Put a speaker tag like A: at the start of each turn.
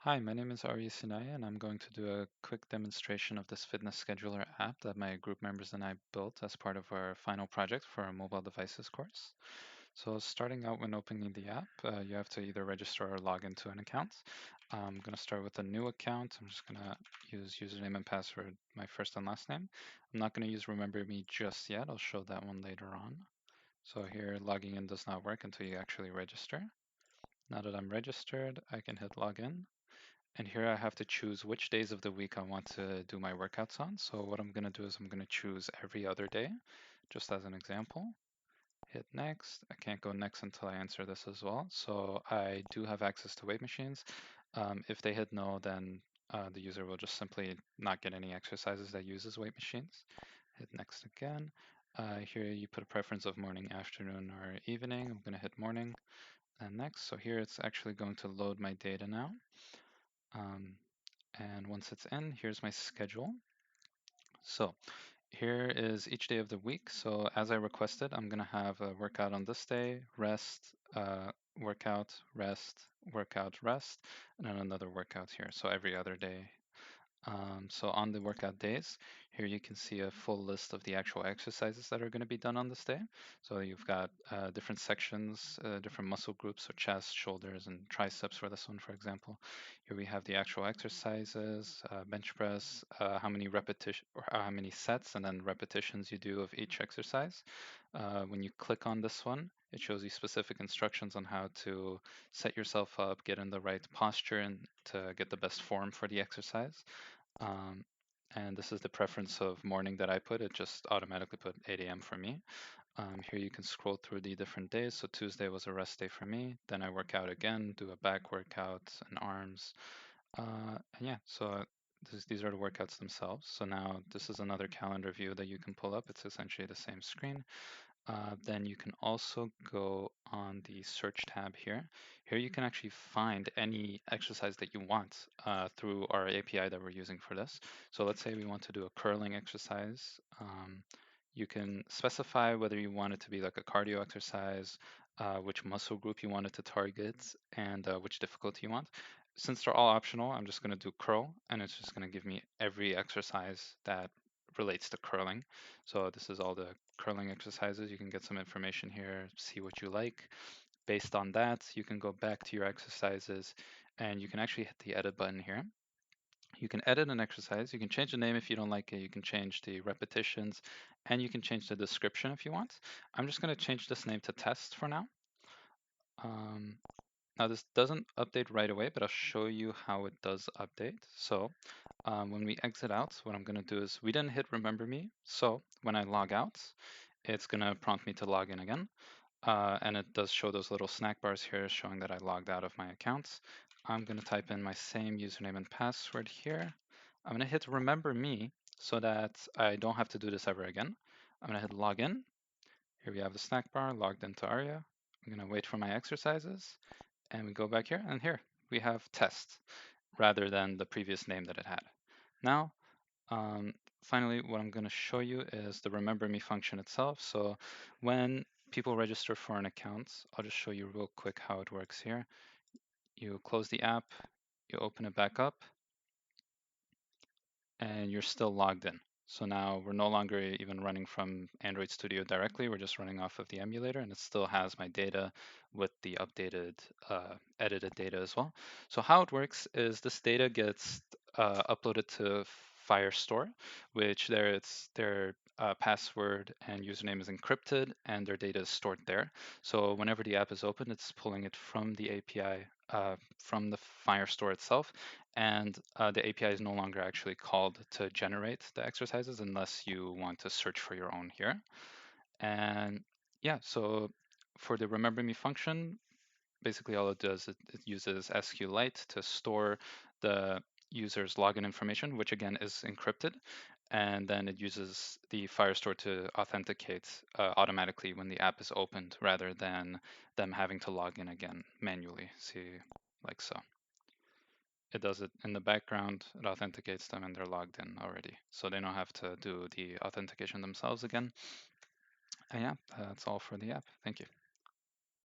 A: Hi, my name is Arya Sinaya, and I'm going to do a quick demonstration of this fitness scheduler app that my group members and I built as part of our final project for our mobile devices course. So starting out when opening the app, you have to either register or log into an account. I'm going to start with a new account. I'm just going to use username and password, my first and last name. I'm not going to use Remember Me just yet. I'll show that one later on. So here, logging in does not work until you actually register. Now that I'm registered, I can hit login. And here I have to choose which days of the week I want to do my workouts on. So what I'm going to do is I'm going to choose every other day, just as an example. Hit next. I can't go next until I answer this as well. So I do have access to weight machines. If they hit no, then the user will just simply not get any exercises that uses weight machines. Hit next again. Here you put a preference of morning, afternoon, or evening. I'm going to hit morning and next. So here it's actually going to load my data now. Um, and once it's in, here's my schedule. So here is each day of the week. So as I requested, I'm going to have a workout on this day, rest, workout, rest, workout, rest, and then another workout here. So every other day. So on the workout days, here you can see a full list of the actual exercises that are going to be done on this day. So you've got different sections, different muscle groups, so chest, shoulders, and triceps for this one, for example. Here we have the actual exercises, bench press, how many repetition or how many sets and then repetitions you do of each exercise. When you click on this one, it shows you specific instructions on how to set yourself up, get in the right posture, and to get the best form for the exercise. Um, and this is the preference of morning that I put. It just automatically put 8 a.m. for me. Here you can scroll through the different days. So Tuesday was a rest day for me. Then I work out again, do a back workout and arms. And yeah, so these are the workouts themselves. So now this is another calendar view that you can pull up. It's essentially the same screen. Then you can also go on the search tab here. Here you can actually find any exercise that you want through our API that we're using for this. So let's say we want to do a curling exercise. You can specify whether you want it to be like a cardio exercise, which muscle group you want it to target, and which difficulty you want. Since they're all optional, I'm just going to do curl, and it's just going to give me every exercise that relates to curling. So this is all the curling exercises. You can get some information here, see what you like. Based on that, you can go back to your exercises and you can actually hit the edit button here. You can edit an exercise. You can change the name if you don't like it. You can change the repetitions and you can change the description if you want. I'm just going to change this name to test for now. Um, Now this doesn't update right away, but I'll show you how it does update. So when we exit out, what I'm going to do is we didn't hit remember me. So when I log out, it's going to prompt me to log in again. And it does show those little snack bars here showing that I logged out of my account. I'm going to type in my same username and password here. I'm going to hit remember me so that I don't have to do this ever again. I'm going to hit login. Here we have the snack bar logged into Aria. I'm going to wait for my exercises and we go back here and here we have test rather than the previous name that it had. Now, finally, what I'm going to show you is the remember me function itself. So when people register for an account, I'll just show you real quick how it works here. You close the app, you open it back up, and you're still logged in. So now we're no longer even running from Android Studio directly. We're just running off of the emulator, and it still has my data with the updated, edited data as well. So how it works is this data gets uploaded to Firestore, which their password and username is encrypted, and their data is stored there. So whenever the app is open, it's pulling it from the API, from the Firestore itself, and the API is no longer actually called to generate the exercises unless you want to search for your own here. And yeah, so for the remember me function, basically all it does, it uses SQLite to store the user's login information, which again is encrypted. And then it uses the Firestore to authenticate automatically when the app is opened rather than them having to log in again manually. See, like so. It does it in the background, it authenticates them and they're logged in already. So they don't have to do the authentication themselves again. And yeah, that's all for the app. Thank you.